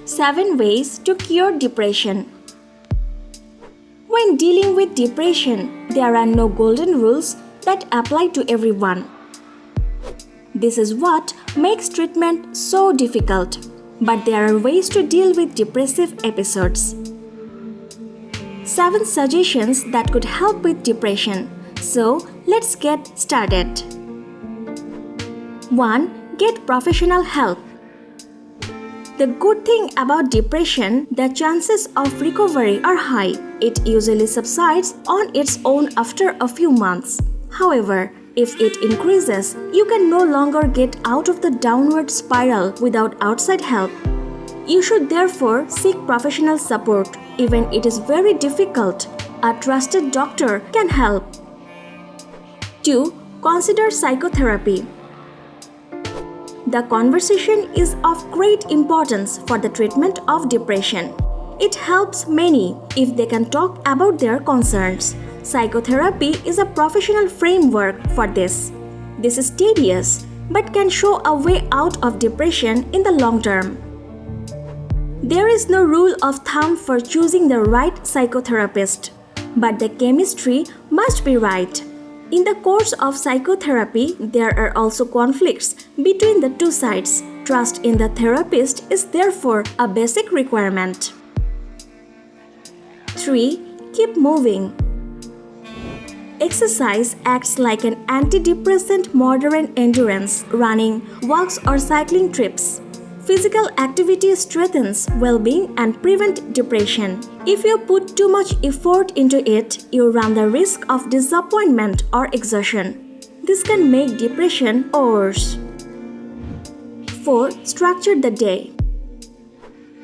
7 ways to cure depression. When dealing with depression, there are no golden rules that apply to everyone. This is what makes treatment so difficult, but there are ways to deal with depressive episodes. 7 suggestions that could help with depression. So, let's get started. 1. Get professional help. The good thing about depression, the chances of recovery are high. It usually subsides on its own after a few months. However, if it increases, you can no longer get out of the downward spiral without outside help. You should therefore seek professional support. Even it is very difficult, a trusted doctor can help. 2. Consider psychotherapy. The conversation is of great importance for the treatment of depression. It helps many if they can talk about their concerns. Psychotherapy is a professional framework for this. This is tedious, but can show a way out of depression in the long term. There is no rule of thumb for choosing the right psychotherapist, but the chemistry must be right. In the course of psychotherapy, there are also conflicts between the two sides. Trust in the therapist is therefore a basic requirement. 3. Keep moving. Exercise acts like an antidepressant moderate endurance, running, walks or cycling trips. Physical activity strengthens well-being and prevents depression. If you put too much effort into it, you run the risk of disappointment or exhaustion. This can make depression worse. 4. Structure the day.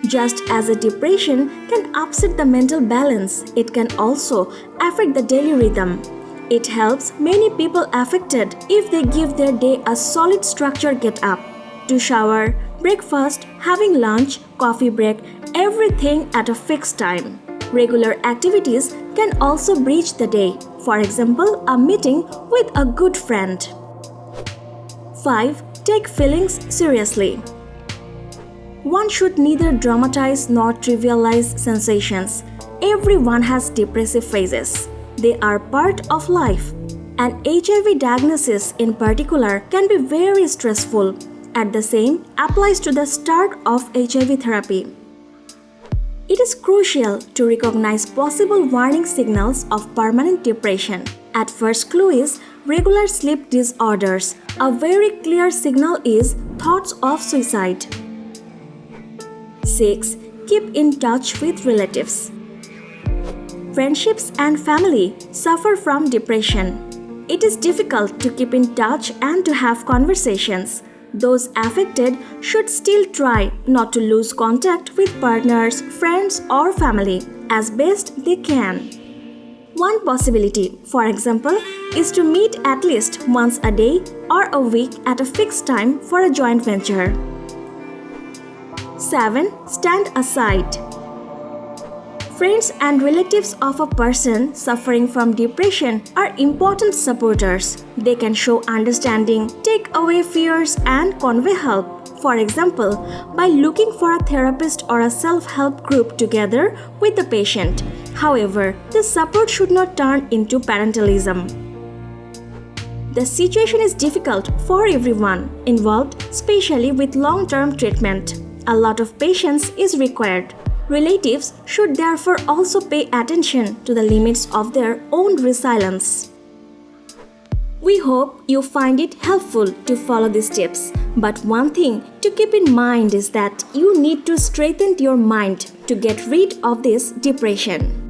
Just as a depression can upset the mental balance, it can also affect the daily rhythm. It helps many people affected if they give their day a solid structure. Get up, to shower, breakfast, having lunch, coffee break, everything at a fixed time. Regular activities can also bridge the day. For example, a meeting with a good friend. 5. Take feelings seriously. One should neither dramatize nor trivialize sensations. Everyone has depressive phases. They are part of life. An HIV diagnosis in particular can be very stressful. And the same applies to the start of HIV therapy. It is crucial to recognize possible warning signals of permanent depression. At first clue is regular sleep disorders. A very clear signal is thoughts of suicide. 6. Keep in touch with relatives. Friendships and family suffer from depression. It is difficult to keep in touch and to have conversations. Those affected should still try not to lose contact with partners, friends, or family as best they can. One possibility, for example, is to meet at least once a day or a week at a fixed time for a joint venture. 7. Stand aside. Friends and relatives of a person suffering from depression are important supporters. They can show understanding, take away fears, and convey help. For example, by looking for a therapist or a self-help group together with the patient. However, the support should not turn into parentalism. The situation is difficult for everyone involved, especially with long-term treatment. A lot of patience is required. Relatives should therefore also pay attention to the limits of their own resilience. We hope you find it helpful to follow these tips. But one thing to keep in mind is that you need to strengthen your mind to get rid of this depression.